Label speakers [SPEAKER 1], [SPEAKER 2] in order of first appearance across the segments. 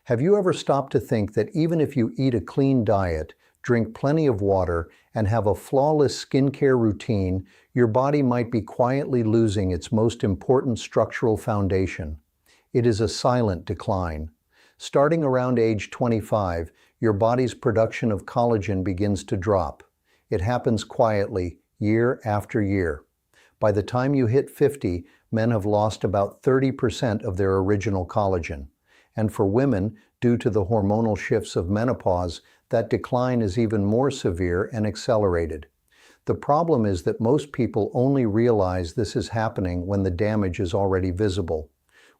[SPEAKER 1] Have you ever stopped to think that even if you eat a clean diet, drink plenty of water, and have a flawless skincare routine, your body might be quietly losing its most important structural foundation? It is a silent decline. Starting around age 25, your body's production of collagen begins to drop. It happens quietly, year after year. By the time you hit 50, men have lost about 30% of their original collagen. And for women, due to the hormonal shifts of menopause, that decline is even more severe and accelerated. The problem is that most people only realize this is happening when the damage is already visible.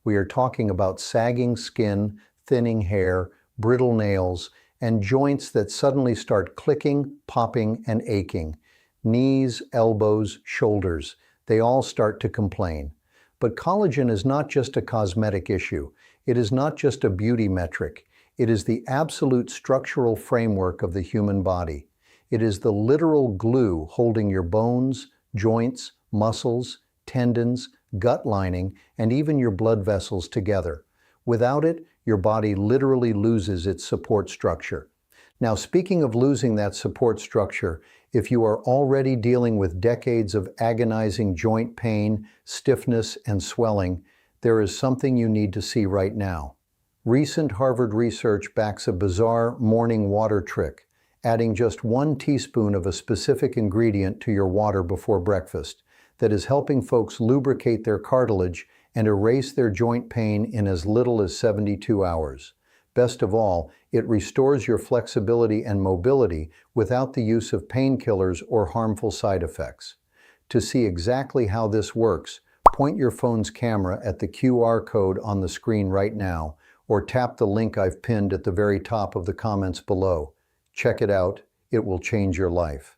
[SPEAKER 1] We are talking about sagging skin, thinning hair, brittle nails, and joints that suddenly start clicking, popping, and aching. Knees, elbows, shoulders, they all start to complain. But collagen is not just a cosmetic issue. It is not just a beauty metric. It is the absolute structural framework of the human body. It is the literal glue holding your bones, joints, muscles, tendons, gut lining, and even your blood vessels together. Without it, your body literally loses its support structure. Now, speaking of losing that support structure, if you are already dealing with decades of agonizing joint pain, stiffness, and swelling, there is something you need to see right now. Recent Harvard research backs a bizarre morning water trick, adding just 1 teaspoon of a specific ingredient to your water before breakfast, that is helping folks lubricate their cartilage and erase their joint pain in as little as 72 hours. Best of all, it restores your flexibility and mobility without the use of painkillers or harmful side effects. To see exactly how this works, point your phone's camera at the QR code on the screen right now, or tap the link I've pinned at the very top of the comments below. Check it out, it will change your life.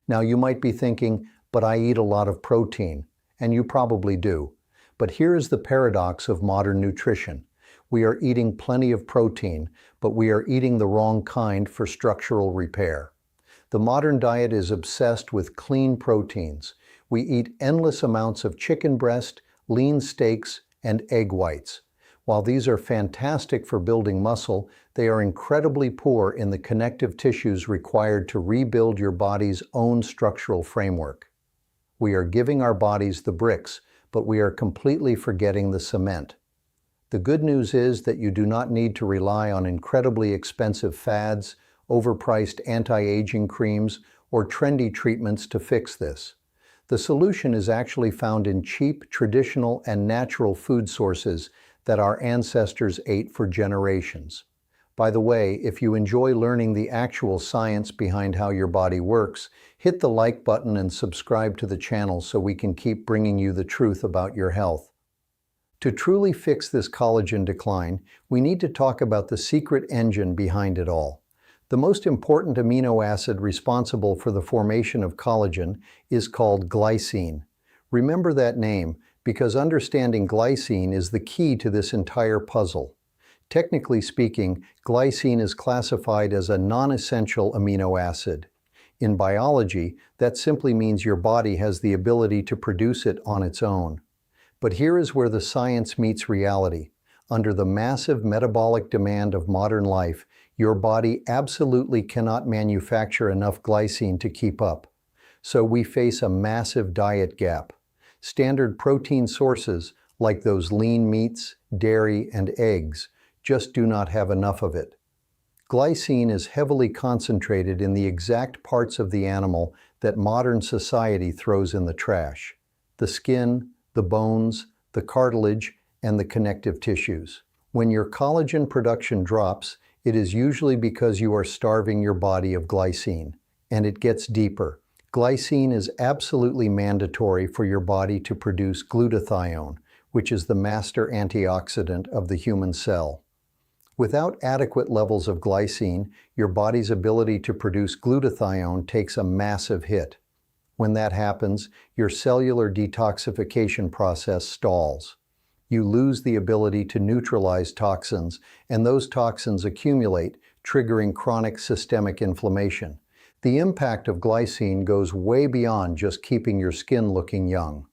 [SPEAKER 1] Now you might be thinking, but I eat a lot of protein, and you probably do. But here is the paradox of modern nutrition. We are eating plenty of protein, but we are eating the wrong kind for structural repair. The modern diet is obsessed with clean proteins. We eat endless amounts of chicken breast, lean steaks, and egg whites. While these are fantastic for building muscle, they are incredibly poor in the connective tissues required to rebuild your body's own structural framework. We are giving our bodies the bricks, but we are completely forgetting the cement. The good news is that you do not need to rely on incredibly expensive fads, overpriced anti-aging creams, or trendy treatments to fix this. The solution is actually found in cheap, traditional, and natural food sources that our ancestors ate for generations. By the way, if you enjoy learning the actual science behind how your body works, hit the like button and subscribe to the channel so we can keep bringing you the truth about your health. To truly fix this collagen decline, we need to talk about the secret engine behind it all. The most important amino acid responsible for the formation of collagen is called glycine. Remember that name, because understanding glycine is the key to this entire puzzle. Technically speaking, glycine is classified as a non-essential amino acid. In biology, that simply means your body has the ability to produce it on its own. But here is where the science meets reality. Under the massive metabolic demand of modern life, your body absolutely cannot manufacture enough glycine to keep up. So we face a massive diet gap. Standard protein sources, like those lean meats, dairy, and eggs, just do not have enough of it. Glycine is heavily concentrated in the exact parts of the animal that modern society throws in the trash: the skin, the bones, the cartilage, and the connective tissues. When your collagen production drops, it is usually because you are starving your body of glycine. And it gets deeper. Glycine is absolutely mandatory for your body to produce glutathione, which is the master antioxidant of the human cell. Without adequate levels of glycine, your body's ability to produce glutathione takes a massive hit. When that happens, your cellular detoxification process stalls. You lose the ability to neutralize toxins, and those toxins accumulate, triggering chronic systemic inflammation. The impact of glycine goes way beyond just keeping your skin looking young.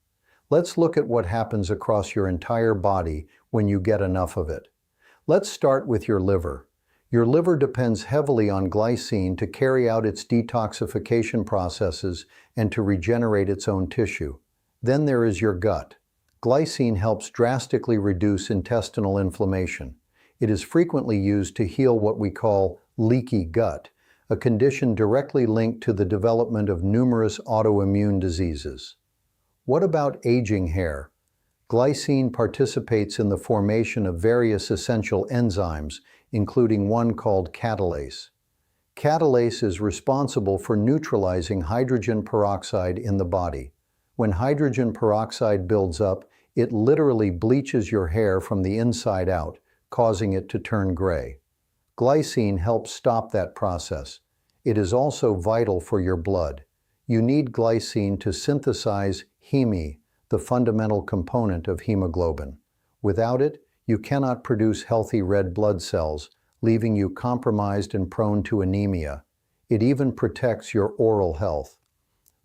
[SPEAKER 1] Let's look at what happens across your entire body when you get enough of it. Let's start with your liver. Your liver depends heavily on glycine to carry out its detoxification processes and to regenerate its own tissue. Then there is your gut. Glycine helps drastically reduce intestinal inflammation. It is frequently used to heal what we call leaky gut, a condition directly linked to the development of numerous autoimmune diseases. What about aging hair? Glycine participates in the formation of various essential enzymes, including one called catalase. Catalase is responsible for neutralizing hydrogen peroxide in the body. When hydrogen peroxide builds up, it literally bleaches your hair from the inside out, causing it to turn gray. Glycine helps stop that process. It is also vital for your blood. You need glycine to synthesize heme, the fundamental component of hemoglobin. Without it, you cannot produce healthy red blood cells, leaving you compromised and prone to anemia. It even protects your oral health.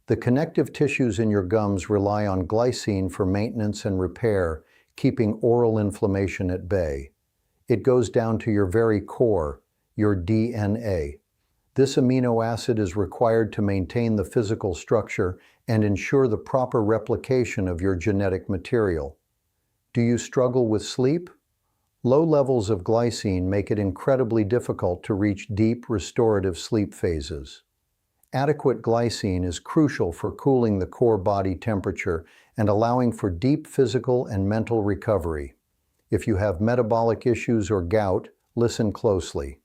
[SPEAKER 1] The connective tissues in your gums rely on glycine for maintenance and repair, keeping oral inflammation at bay. It goes down to your very core, your DNA. This amino acid is required to maintain the physical structure and ensure the proper replication of your genetic material. Do you struggle with sleep? Low levels of glycine make it incredibly difficult to reach deep, restorative sleep phases. Adequate glycine is crucial for cooling the core body temperature and allowing for deep physical and mental recovery. If you have metabolic issues or gout, listen closely.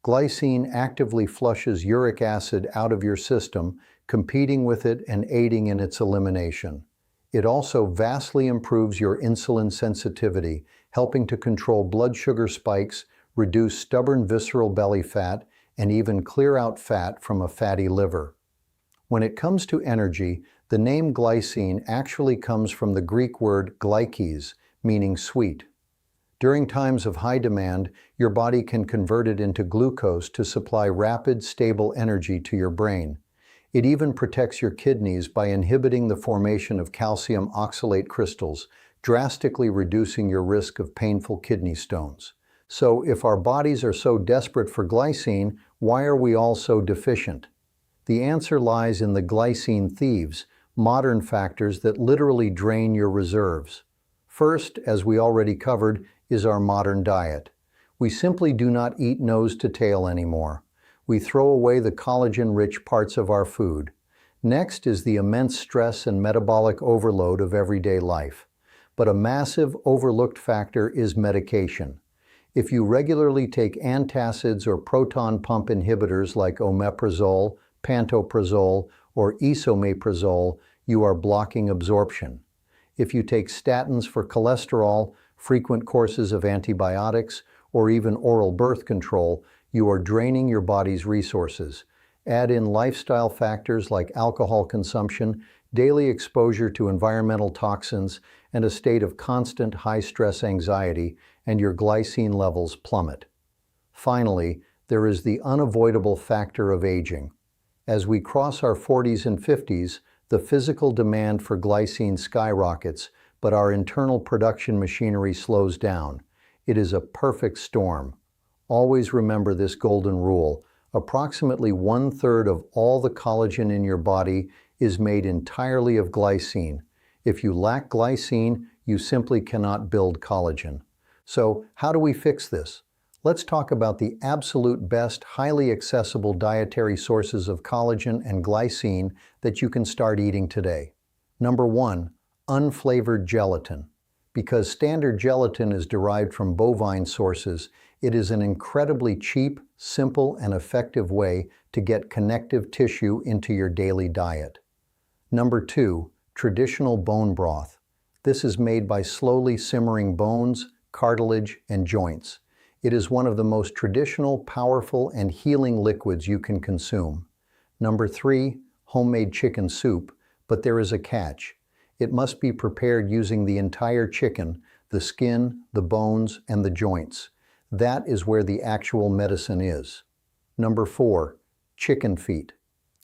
[SPEAKER 1] Glycine actively flushes uric acid out of your system, competing with it and aiding in its elimination. It also vastly improves your insulin sensitivity, helping to control blood sugar spikes, reduce stubborn visceral belly fat, and even clear out fat from a fatty liver. When it comes to energy, the name glycine actually comes from the Greek word glykes, meaning sweet. During times of high demand, your body can convert it into glucose to supply rapid, stable energy to your brain. It even protects your kidneys by inhibiting the formation of calcium oxalate crystals, drastically reducing your risk of painful kidney stones. So, if our bodies are so desperate for glycine, why are we all so deficient? The answer lies in the glycine thieves, modern factors that literally drain your reserves. First, as we already covered, is our modern diet. We simply do not eat nose to tail anymore. We throw away the collagen-rich parts of our food. Next is the immense stress and metabolic overload of everyday life. But a massive, overlooked factor is medication. If you regularly take antacids or proton pump inhibitors like omeprazole, pantoprazole, or esomeprazole, you are blocking absorption. If you take statins for cholesterol, frequent courses of antibiotics, or even oral birth control, you are draining your body's resources. Add in lifestyle factors like alcohol consumption, daily exposure to environmental toxins, and a state of constant high-stress anxiety, and your glycine levels plummet. Finally, there is the unavoidable factor of aging. As we cross our 40s and 50s, the physical demand for glycine skyrockets, but our internal production machinery slows down. It is a perfect storm. Always remember this golden rule. Approximately 1/3 of all the collagen in your body is made entirely of glycine. If you lack glycine, you simply cannot build collagen. So, how do we fix this? Let's talk about the absolute best, highly accessible dietary sources of collagen and glycine that you can start eating today. Number 1, unflavored gelatin. Because standard gelatin is derived from bovine sources, it is an incredibly cheap, simple, and effective way to get connective tissue into your daily diet. Number 2, traditional bone broth. This is made by slowly simmering bones, cartilage, and joints. It is one of the most traditional, powerful, and healing liquids you can consume. Number 3, homemade chicken soup, but there is a catch. It must be prepared using the entire chicken, the skin, the bones, and the joints. That is where the actual medicine is. Number 4, chicken feet.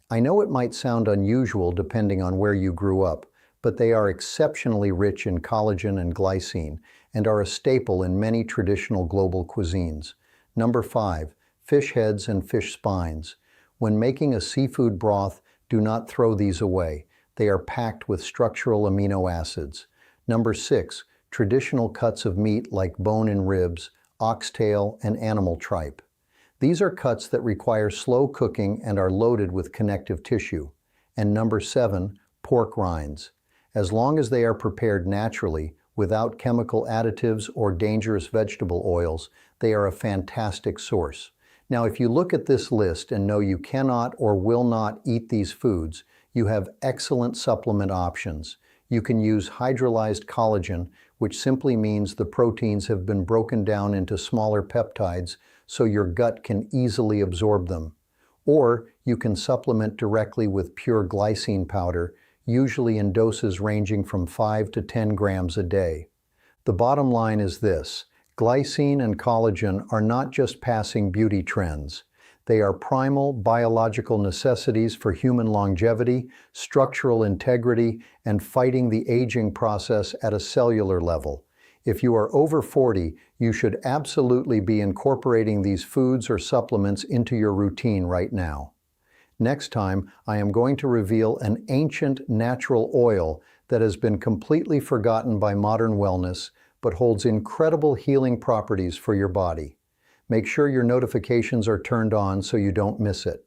[SPEAKER 1] I know it might sound unusual depending on where you grew up, but they are exceptionally rich in collagen and glycine and are a staple in many traditional global cuisines. Number 5. Fish heads and fish spines. When making a seafood broth, do not throw these away. They are packed with structural amino acids. Number 6. Traditional cuts of meat like bone and ribs, oxtail, and animal tripe. These are cuts that require slow cooking and are loaded with connective tissue. And number 7. Pork rinds. As long as they are prepared naturally, without chemical additives or dangerous vegetable oils, they are a fantastic source. Now, if you look at this list and know you cannot or will not eat these foods, you have excellent supplement options. You can use hydrolyzed collagen, which simply means the proteins have been broken down into smaller peptides so your gut can easily absorb them. Or you can supplement directly with pure glycine powder, usually in doses ranging from 5 to 10 grams a day. The bottom line is this: glycine and collagen are not just passing beauty trends. They are primal biological necessities for human longevity, structural integrity, and fighting the aging process at a cellular level. If you are over 40, you should absolutely be incorporating these foods or supplements into your routine right now. Next time, I am going to reveal an ancient natural oil that has been completely forgotten by modern wellness, but holds incredible healing properties for your body. Make sure your notifications are turned on so you don't miss it.